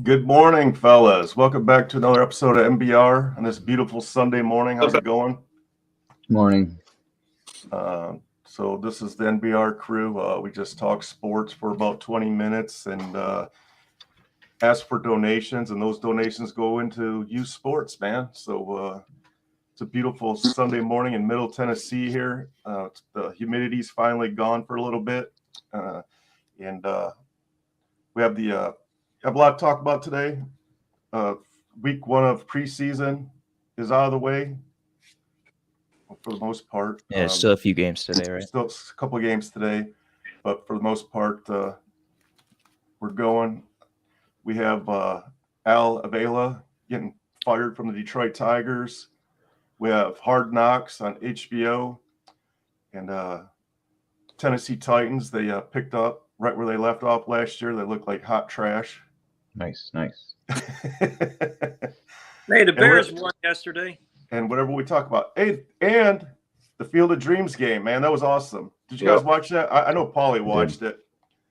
Good morning, fellas. Welcome back to another episode of NBR on this beautiful Sunday morning. How's it going? Morning. So this is the NBR crew. We just talk sports for about 20 minutes and ask for donations, and those donations go into youth sports, man. So it's a beautiful Sunday morning in Middle Tennessee here. The humidity's finally gone for a little bit, and we have have a lot to talk about today. Week one of preseason is out of the way for the most part. Yeah, still a few games today, right? Still a couple of games today, but for the most part, we're going. We have Al Avila getting fired from the Detroit Tigers. We have Hard Knocks on HBO, and Tennessee Titans. They picked up right where they left off last year. They look like hot trash. Nice. Hey, the Bears won yesterday. And whatever we talk about. Hey, and the Field of Dreams game, man, that was awesome. Did you guys watch that? I know Paulie watched it.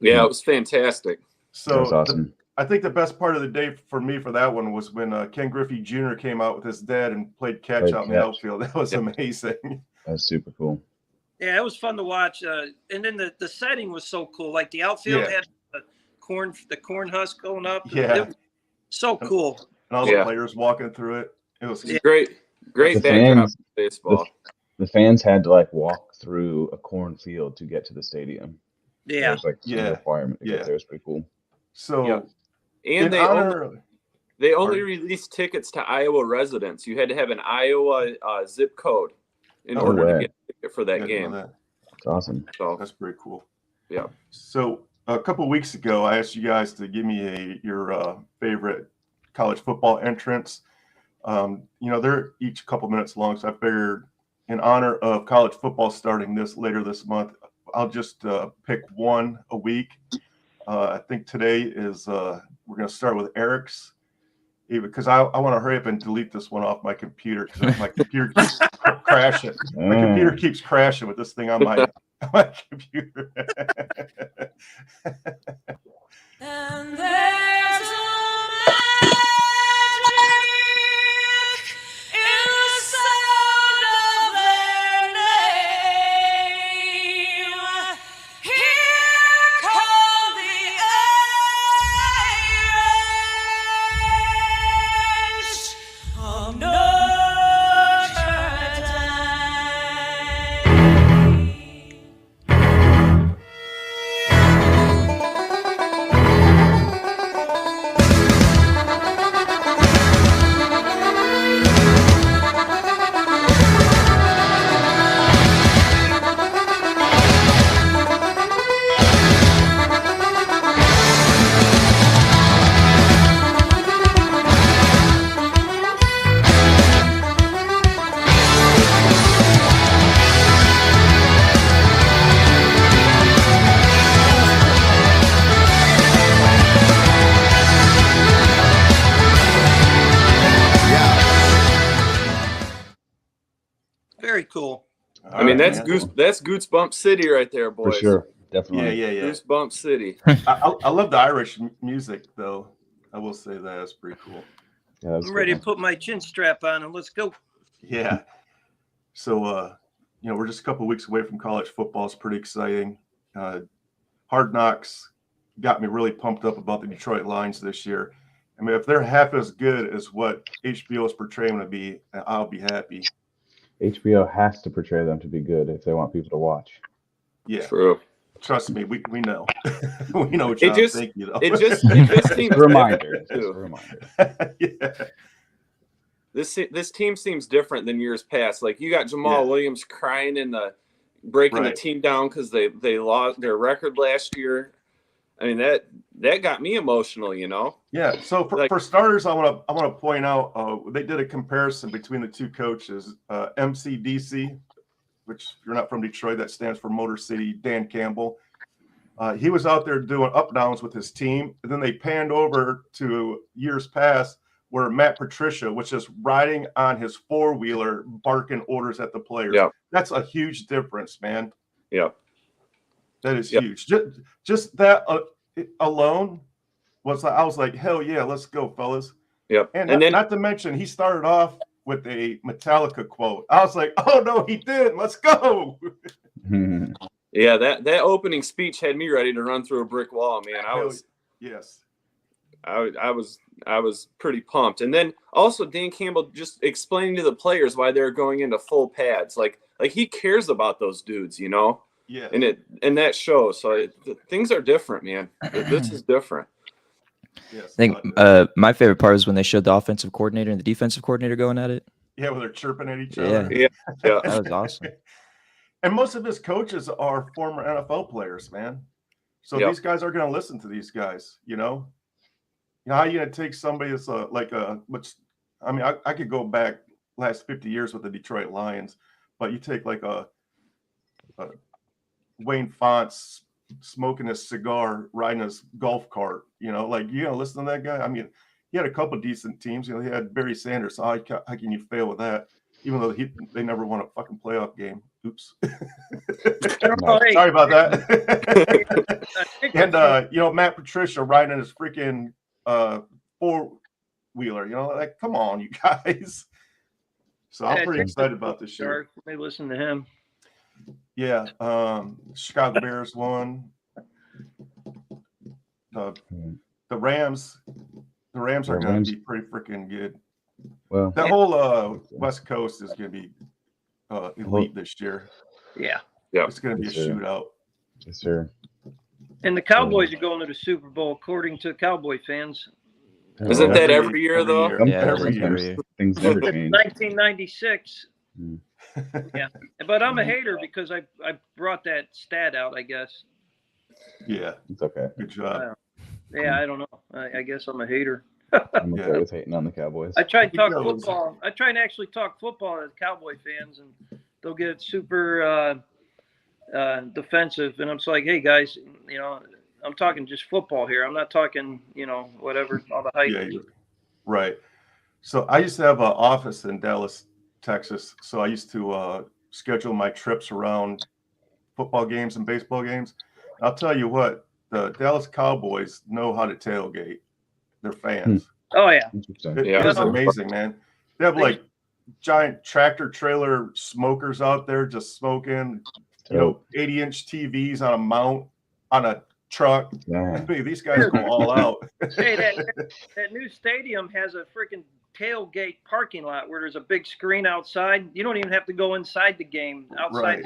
Yeah, it was fantastic. So that was awesome. I think the best part of the day for me for that one was when Ken Griffey Jr. came out with his dad and played catch out in the outfield. That was amazing. That was super cool. Yeah, it was fun to watch. And then the setting was so cool. Like the outfield had the corn husk going up. Yeah. It was so cool. And all the players walking through it. It was great backdrop to baseball. The fans had to walk through a cornfield to get to the stadium. Yeah. It was some requirement to get there. It was pretty cool. So and they only released tickets to Iowa residents. You had to have an Iowa zip code in order to get a ticket for that game. That's awesome. So that's pretty cool. Yeah. So a couple of weeks ago, I asked you guys to give me your favorite college football entrance. They're each a couple minutes long, so I figured in honor of college football starting later this month, I'll just pick one a week. I think today is we're going to start with Eric's, because I want to hurry up and delete this one off my computer because my computer keeps crashing. My computer keeps crashing with this thing on my computer. And there's a Very cool. I mean, that's Goosebump City right there, boys. For sure. Definitely. Yeah. Goosebump City. I love the Irish music, though. I will say that's pretty cool. Yeah, I'm ready to put my chin strap on and let's go. Yeah. So, we're just a couple of weeks away from college football. It's pretty exciting. Hard Knocks got me really pumped up about the Detroit Lions this year. I mean, if they're half as good as what HBO is portraying to be, I'll be happy. HBO has to portray them to be good if they want people to watch. Yeah. True. Trust me, we know. We know what you're thinking. It just seems reminder. Yeah. This team seems different than years past. Like you got Jamal Williams crying in breaking the team down because they lost their record last year. I mean that got me emotional, Yeah. So for starters, I want to point out they did a comparison between the two coaches, MCDC, which if you're not from Detroit, that stands for Motor City. Dan Campbell. He was out there doing up downs with his team, and then they panned over to years past where Matt Patricia was just riding on his four-wheeler, barking orders at the players. Yeah. That's a huge difference, man. Yeah. That is huge. Just that alone I was like, hell yeah, let's go, fellas. Yep. And, And then not to mention, he started off with a Metallica quote. I was like, oh no, he did. Let's go. yeah, that opening speech had me ready to run through a brick wall, man. Yes. I was pretty pumped. And then also Dan Campbell just explaining to the players why they're going into full pads. Like he cares about those dudes, you know? Yeah. And that shows. So things are different, man. This is different. Yes. I think my favorite part was when they showed the offensive coordinator and the defensive coordinator going at it. Yeah, where they're chirping at each Yeah. other. Yeah. That was awesome. And most of his coaches are former NFL players, man. So Yep. these guys are going to listen to these guys, you know? How are you going to take somebody that's I could go back last 50 years with the Detroit Lions, but you take like a Wayne Fonts smoking a cigar, riding his golf cart, you know, like, you know, listen to that guy. I mean, he had a couple decent teams. You know, he had Barry Sanders. So how can you fail with that? Even though they never won a fucking playoff game. Oops. Sorry about that. And you know, Matt Patricia riding his freaking four-wheeler. You know, like, come on, you guys. So I'm pretty excited about this year. They listen to him. Yeah, Chicago Bears won. The Rams are going to be pretty freaking good. Well, that whole West Coast is going to be elite this year. Yeah, it's going to be a shootout. Yes, sir. And the Cowboys are going to the Super Bowl, according to Cowboy fans. Isn't that every year though? Every year. Things never change. 1996. Yeah, but I'm a hater because I brought that stat out, I guess. Yeah, it's okay. Good job. Yeah, I don't know. I guess I'm a hater. I'm okay with hating on the Cowboys. I try to talk football. I try to actually talk football to Cowboy fans, and they'll get super defensive. And I'm just like, hey guys, you know, I'm talking just football here. I'm not talking, you know, whatever, all the hype. Yeah, right. So I used to have an office in Dallas, Texas. So I used to schedule my trips around football games and baseball games. I'll tell you what, the Dallas Cowboys know how to tailgate their fans. Oh yeah. It's amazing, man. They have like giant tractor trailer smokers out there just smoking, you know, 80-inch TVs on a mount on a truck. Yeah. These guys go all out. Hey, that new stadium has a freaking tailgate parking lot where there's a big screen outside. You don't even have to go inside the game. Outside. Right.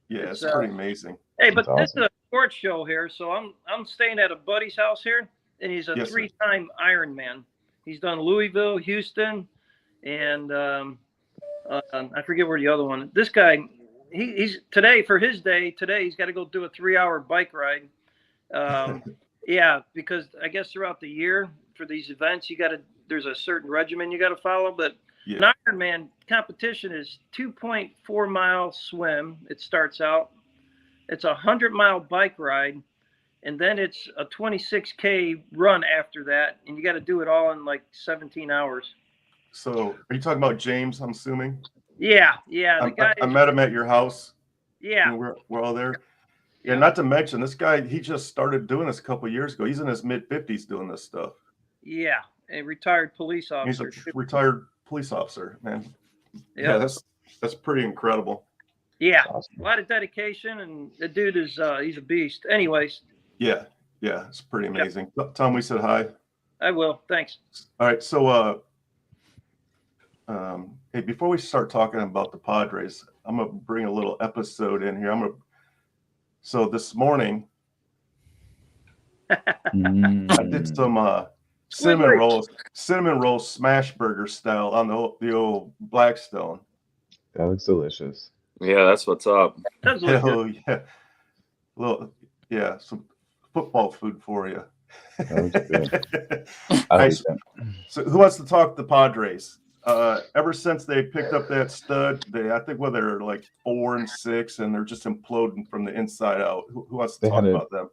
Yeah, it's pretty amazing. Hey, but this is a sports show here, so I'm staying at a buddy's house here, and he's a three-time Ironman. He's done Louisville, Houston, and I forget where the other one. This guy, he's today for his day. Today he's got to go do a 3-hour bike ride. Yeah, because I guess throughout the year for these events, there's a certain regimen you got to follow. But an Ironman competition is 2.4 mile swim. It starts out. It's a 100-mile bike ride, and then it's a 26K run after that, and you got to do it all in like 17 hours. So, are you talking about James? I'm assuming. Yeah. The guy. I met him at your house. Yeah. We're all there. Yeah. Not to mention, this guy, he just started doing this a couple of years ago. He's in his mid-50s doing this stuff. Yeah, a retired police officer. He's a retired police officer, man. Yeah, that's pretty incredible. Yeah, awesome. A lot of dedication, and the dude is he's a beast. Anyways. Yeah, it's pretty amazing. Yep. Tell him we said hi. I will. Thanks. All right, so hey, before we start talking about the Padres, I'm gonna bring a little episode in here. So this morning, I did some cinnamon roll smash burger style on the old Blackstone. That looks delicious. Yeah, that's what's up. Hell yeah, some football food for you. That looks good. So who wants to talk the Padres? Ever since they picked up that stud, I think they're like 4-6, and they're just imploding from the inside out. Who wants to talk about them?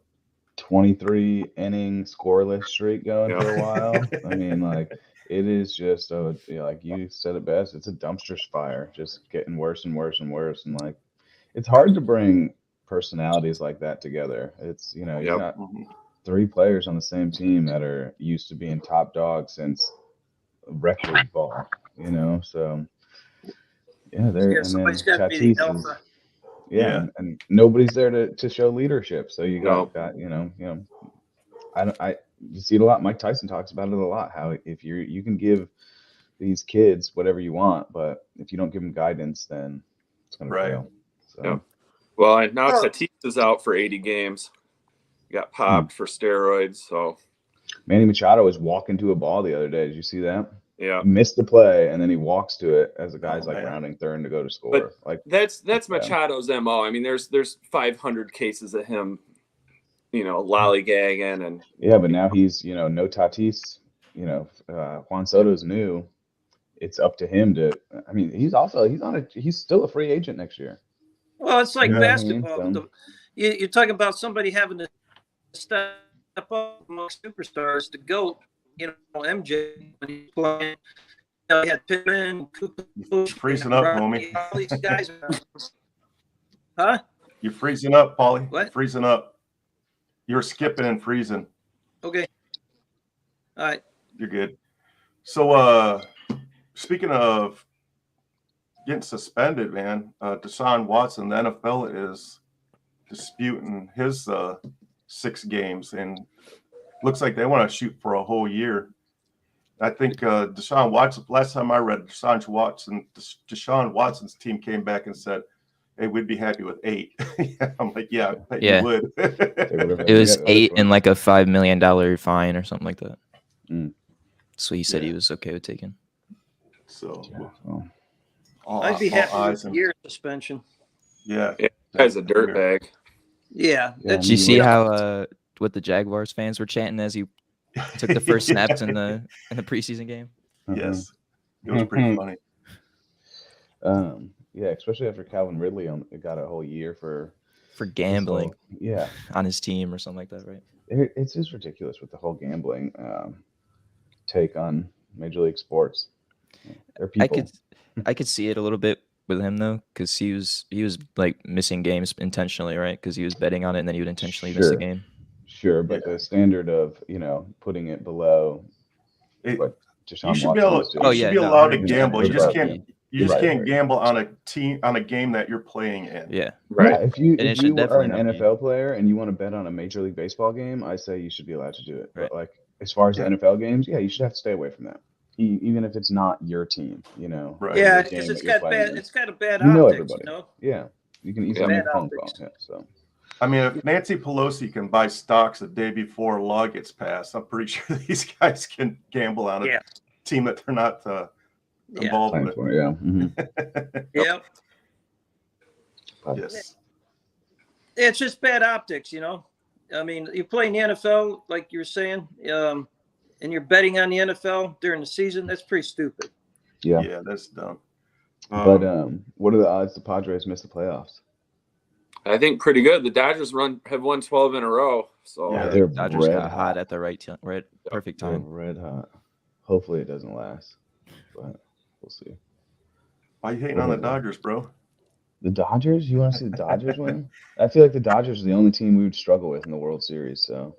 23 inning scoreless streak going for a while. I mean, like, it is just like you said it best. It's a dumpster fire, just getting worse and worse and worse. And like, it's hard to bring personalities like that together. It's you're 3 players on the same team that are used to being top dogs since rec league ball, you know. So yeah, they're Yeah, and then somebody's got to be the Tatis is alpha. yeah, and nobody's there to show leadership. So you No. got you know I you see it a lot. Mike Tyson talks about it a lot. How if you can give these kids whatever you want, but if you don't give them guidance, then it's gonna fail. So. Yep. Well, and now Oh. Tatis is out for 80 games. He got popped for steroids. So Manny Machado was walking to a ball the other day. Did you see that? yeah, He missed the play and then he walks to it as the guy's rounding third to go to score. But like that's Machado's MO. I mean, there's 500 cases of him, lollygagging and yeah, but now he's no Tatis. Juan Soto's new. It's up to him to. I mean, he's still a free agent next year. Well, it's like You know what I mean? basketball. So- You're talking about somebody having to step up amongst superstars. The GOAT, MJ, when he's playing, he had Pittman, You're freezing up, homie. All these guys. Huh? You're freezing up, Paulie. What? You're freezing up. You're skipping and freezing. Okay. All right. You're good. So, speaking of getting suspended, man, Deshaun Watson, the NFL is disputing his 6 games, and looks like they want to shoot for a whole year. I think Deshaun Watson, last time I read, Deshaun Watson's team came back and said, hey, we'd be happy with 8. I'm like, yeah, I bet you would. It was 8 and like a $5 million fine or something like that. So he said he was okay with taking. So I'd be happy with a year suspension. Yeah. That guy's a dirtbag. Yeah. Did you see how what the Jaguars fans were chanting as he took the first snaps in the preseason game? Yes. It was pretty funny. Yeah, especially after Calvin Ridley got a whole year for gambling. Yeah, on his team or something like that, right? It's just ridiculous with the whole gambling take on Major League Sports. I could see it a little bit with him though, because he was like missing games intentionally, right? Because he was betting on it and then he would intentionally miss the game. Sure, but the standard of putting it below what Deshaun you should Watson be able. was doing. You should be allowed to gamble. You just Right. can't. You just can't gamble on a game that you're playing in. Yeah. Right. Yeah, if you And it are should an definitely not be. NFL player and you want to bet on a Major League Baseball game, I say you should be allowed to do it. Right. But like as far as the NFL games, yeah, you should have to stay away from that. Even if it's not your team, Right. Yeah, the because game it's that you're got playing bad. in. It's got a bad You know optics. everybody. Yeah, you can easily Bad make a phone call. optics. Yeah, so I mean, if Nancy Pelosi can buy stocks the day before a law gets passed, I'm pretty sure these guys can gamble on a team that they're not involved playing with. for it, yeah. Mhm. Yep. Yes. It's just bad optics, I mean, you play in the NFL, like you were saying, and you're betting on the NFL during the season. That's pretty stupid. Yeah. Yeah, that's dumb. But what are the odds the Padres miss the playoffs? I think pretty good. The Dodgers have won 12 in a row. So Yeah, they're Dodgers red got hot at the right perfect They're time. red hot. Hopefully it doesn't last, but we'll see. Why are you hating on the Dodgers, bro? The Dodgers? You want to see the Dodgers win? I feel like the Dodgers are the only team we would struggle with in the World Series. So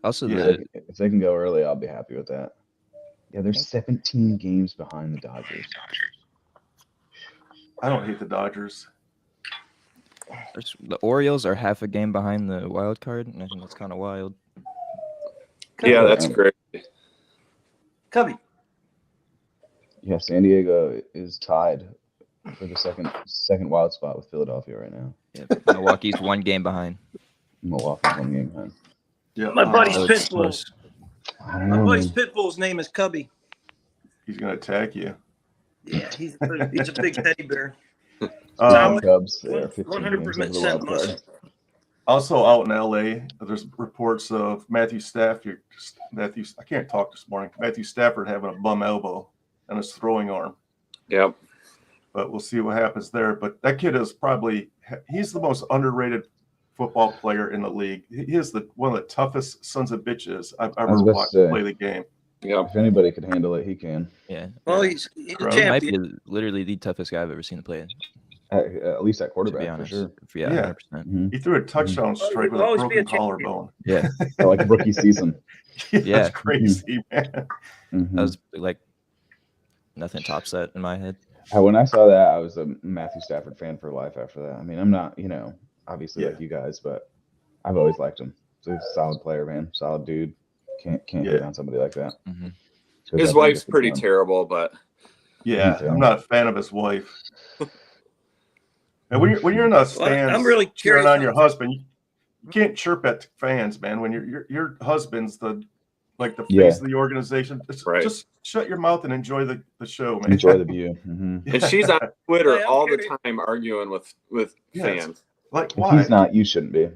Also, if they can go early, I'll be happy with that. Yeah, they're 17 games behind the Dodgers. I don't hate the Dodgers. the Orioles are half a game behind the wild card, and I think that's kind of wild. yeah, that's great. Cubby. Yeah, San Diego is tied for the second wild spot with Philadelphia right now. Yeah, Milwaukee's 1 game behind. Milwaukee's 1 game behind. Yeah, My buddy's So it's Pitbull. close. I don't My know. buddy's Man. Pitbull's name is Cubby. he's gonna attack you. Yeah, he's a big teddy bear. Cubs, they are 15 games over the 100% wild card. muscle. Also out in LA, there's reports of Matthew Stafford. I can't talk this morning. Matthew Stafford having a bum elbow and his throwing arm. Yep. But we'll see what happens there. But that kid is he's the most underrated football player in the league. He is one of the toughest sons of bitches I've ever watched play the game. Yep. If anybody can handle it, he can. Yeah. Well, he's a He might champion. be literally the toughest guy I've ever seen play. At least at To be quarterback for honest, sure. yeah, Yeah. 100%. Mhm. He threw a touchdown strike with a always be a broken collarbone. Yeah, Like rookie season. Yeah, Yeah. that's crazy, man. Mhm. that was like nothing tops that in my head. When I saw that, I was a Matthew Stafford fan for life after that. I mean, I'm not, obviously Yeah. like you guys, but I've always liked him. He's a solid player, man. Solid dude. Can't Yeah. hate on somebody like that. Hmm. His wife's pretty terrible, but Yeah, I'm not a fan of his wife. And when you're in the stands, I'm really cheering curious on how- your husband, you can't chirp at fans, man. When your husband's the face Yeah. of the organization, Right. just shut your mouth and enjoy the show, man. Enjoy the view. Hmm. and she's on Twitter I'm all the curious. time arguing with Yes. fans. Like If why? he's not, you shouldn't be.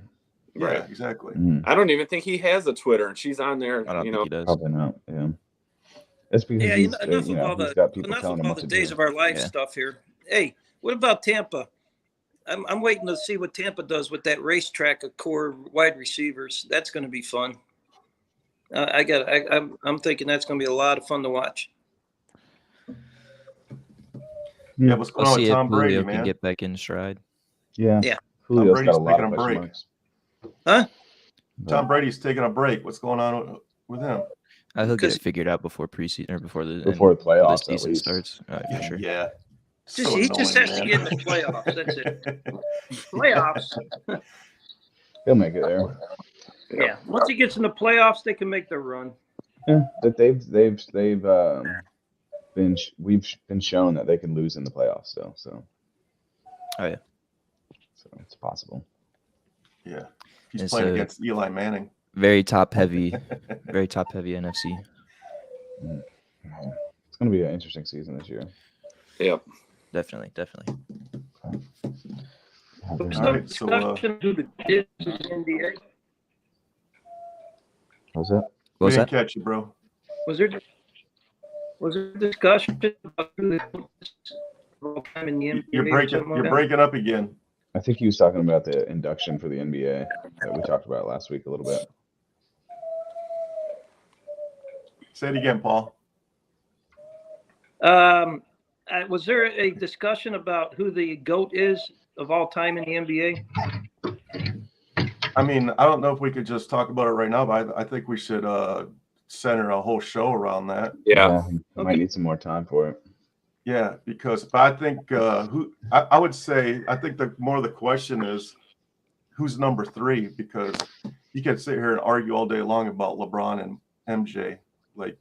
Yeah, Right. exactly. Mhm. I don't even think he has a Twitter, and she's on there. I don't You think know, he does. Probably not. Yeah. It's because Yeah, he's, enough of all he's the got people enough telling of him all what the to days do. of our life Yeah. stuff here. Hey, what about Tampa? I'm waiting to see what Tampa does with that racetrack of core wide receivers. That's going to be fun. I'm thinking that's going to be a lot of fun to watch. Yeah, what's going We'll on see with if Tom Brady, Julio can man? get back in stride. Yeah. Yeah. Julio's Brady's got a lot taking of a question break. marks. Huh? But Tom Brady's taking a break. What's going on with him? He'll get Because- it figured out before preseason or before the playoffs, the at season least. starts. For sure. Yeah. He just has to get in the playoffs. That's it. Playoffs. He'll make it there. Yeah. Once he gets in the playoffs, they can make their run. Yeah, but we've been shown that they can lose in the playoffs still. So. Oh yeah. So it's possible. Yeah. He's It's playing a- against Eli Manning. Very top heavy NFC. It's going to be an interesting season this year. Yep. Definitely. All right, so Discussion who the kids in the NBA. What's that? What was we didn't that? catch you, bro. Was there discussion about who the coaches of all time in the NBA? You're or something like you're that? breaking up again. I think he was talking about the induction for the NBA that we talked about last week a little bit. Say it again, Paul. Was there a discussion about who the GOAT is of all time in the NBA? I mean, I don't know if we could just talk about it right now, but I think we should center a whole show around that. Yeah. We might need some more time for it. Yeah, because I think I would say I think the more the question is who's number 3, because you could sit here and argue all day long about LeBron and MJ. Like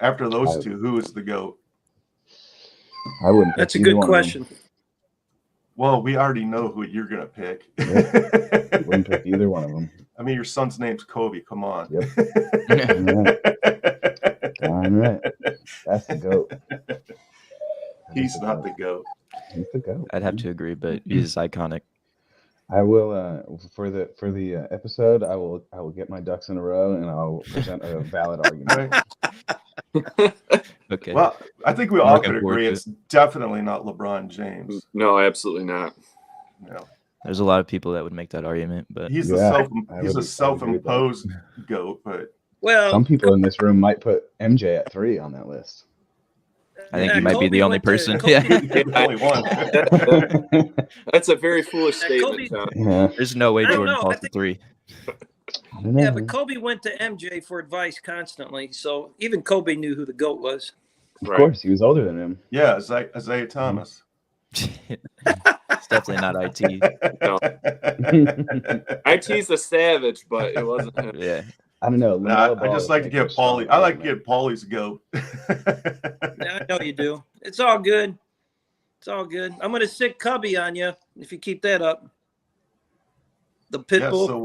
after those two, who is the GOAT? I wouldn't. That's a pick either good one of them. question. Well, we already know who you're gonna pick. I wouldn't pick either one of them. I mean, your son's name's Kobe. Come on. Darn right. That's the GOAT. He's not the GOAT. He's the GOAT. I'd have to agree, but he's iconic. I will for the episode. I will get my ducks in a row and I'll present a valid argument. Right? Okay. Well, I think we I'm all looking could forward agree to it's definitely not LeBron James. No, absolutely not. No. There's a lot of people that would make that argument, but He's Yeah, a I he's would a agree with that. self-imposed GOAT, but Well, Some people in this room might put MJ at 3 on that list. I think yeah, you might be Kobe the only went to- person. Kobe- Yeah. you're the only one. That's a very foolish Yeah, statement, Kobe- John. Yeah. There's no way I don't Jordan know, I falls to think- 3. I don't know. Yeah, but Kobe went to MJ for advice constantly, so even Kobe knew who the GOAT was. Of Right. course, he was older than him. Yeah, Isaiah Thomas. It's definitely not IT. No. IT's a savage, but it wasn't him. Yeah. I don't know. Nah, LaMelo I Ball just like to makes get a strong Paulie. I like to argument. get Paulie's GOAT. Yeah, I know you do. It's all good. It's all good. I'm gonna sick Cubby on you if you keep that up. The pit Yeah, bull. so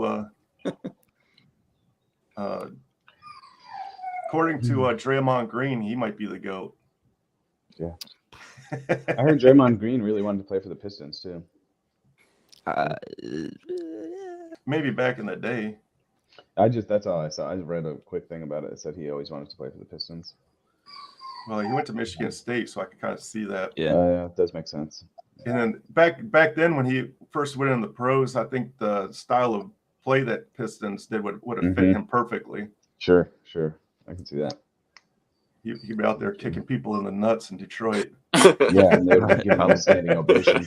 according to Draymond Green, he might be the GOAT. Yeah. I heard Draymond Green really wanted to play for the Pistons too. Maybe back in the day. That's all I saw. I read a quick thing about it. It said he always wanted to play for the Pistons. Well, he went to Michigan State, so I could kind of see that. Yeah. It does make sense. And then back then, when he first went in the pros, I think the style of play that Pistons did would have fit Mhm. him perfectly. Sure. I can see that. He'd be out there kicking people in the nuts in Detroit. Yeah, and they would give him a standing ovation.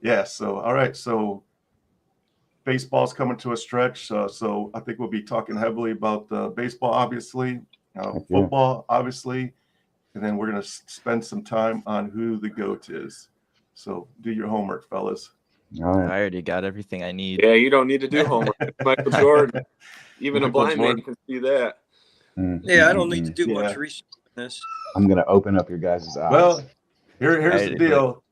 Yeah. So, all right. So, baseball's coming to a stretch. So, I think we'll be talking heavily about baseball, obviously, football, obviously, and then we're going to spend some time on who the GOAT is. So, do your homework, fellas. All right. I already got everything I need. Yeah, you don't need to do homework. Michael Jordan. Even Michael a blind Jordan. man can see that. Yeah, I don't need to do Yeah. much research on this. I'm gonna open up your guys' eyes. Well, here's the Right, deal.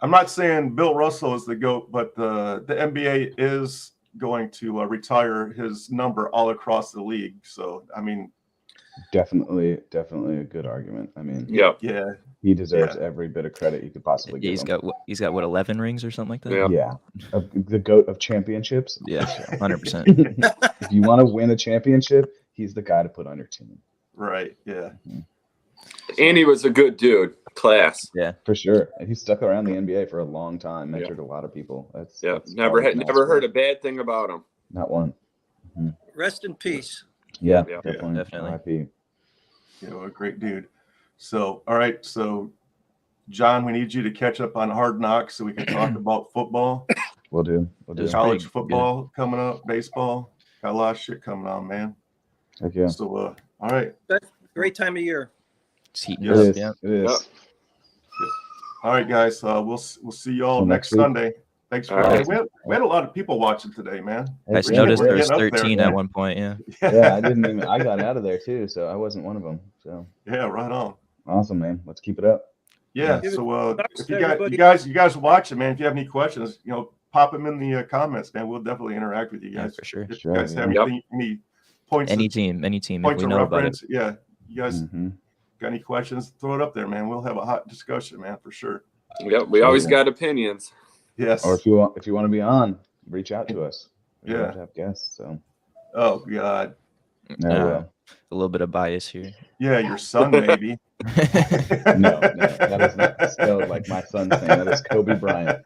I'm not saying Bill Russell is the GOAT, but the NBA is going to retire his number all across the league. So, I mean, definitely a good argument. I mean, Yep. yeah, he deserves every bit of credit you could possibly give He's him. got what 11 rings or something like that. Yeah. Yeah, the GOAT of championships. Yeah, 100%. If you want to win a championship, he's the guy to put on your team. right. Yeah. And he was a good dude. Class. Yeah, For sure. And he stuck around the NBA for a long time, mentored a lot of people. That's Never all we can ask heard for. a bad thing about him. Not one. Rest in peace. Yeah, Yeah. definitely. RIP. You know, a great dude. So, all right. So, John, we need you to catch up on Hard Knocks so we can talk about football, We'll do. college pretty football coming up, baseball. Got a lot of shit coming on, man. Heck yeah. So, all right. Great time of year. it's heating Yes. up. It is. Yeah. It is. Yep. All right, guys. We'll see you all Till next next week. Sunday. Thanks for All right. we had a lot of people watching today, man. I Heck just yeah. noticed we're there was getting up there, 13 yeah. at one point. Yeah. Yeah, I got out of there too, so I wasn't one of them. So Yeah, right on. awesome, man. Let's keep it up. Yeah. Give it So props if to you everybody. guys watching, man, if you have any questions, pop them in the comments, man. We'll definitely interact with you Yeah, guys. for sure. If Sure, you guys have yeah. any points, Any team, if points we of know about it. reference, yeah. You guys Mhm. got any questions? Throw it up there, man. We'll have a hot discussion, man, for sure. Yep. We always got opinions. Yes. Or if you want to be on, reach out to us. We'd love Yeah. to have guests. So Oh God. yeah, well. A little bit of bias here. Yeah, your son maybe. No, that is not spelled like my son's name. That is Kobe Bryant.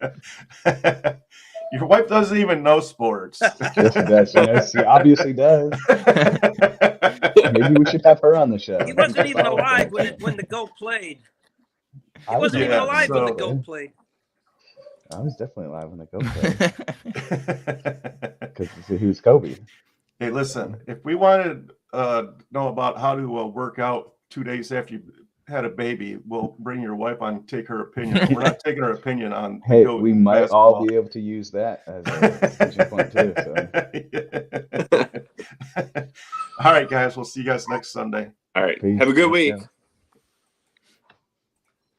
Your wife doesn't even know sports. Yes, she does. She obviously does. Maybe we should have her on the show. He wasn't even alive when the GOAT played. He wasn't even alive when the GOAT played. I was definitely alive when the GOAT played because he was Kobe. Hey, listen, if we wanted to know about how to work out 2 days after you had a baby, we'll bring your wife on and take her opinion. We're not taking her opinion on Hey, GOAT we might all basketball. be able to use that as a discussion point too. So. All right, guys, we'll see you guys next Sunday. All right. Peace. Have a good week. Yeah.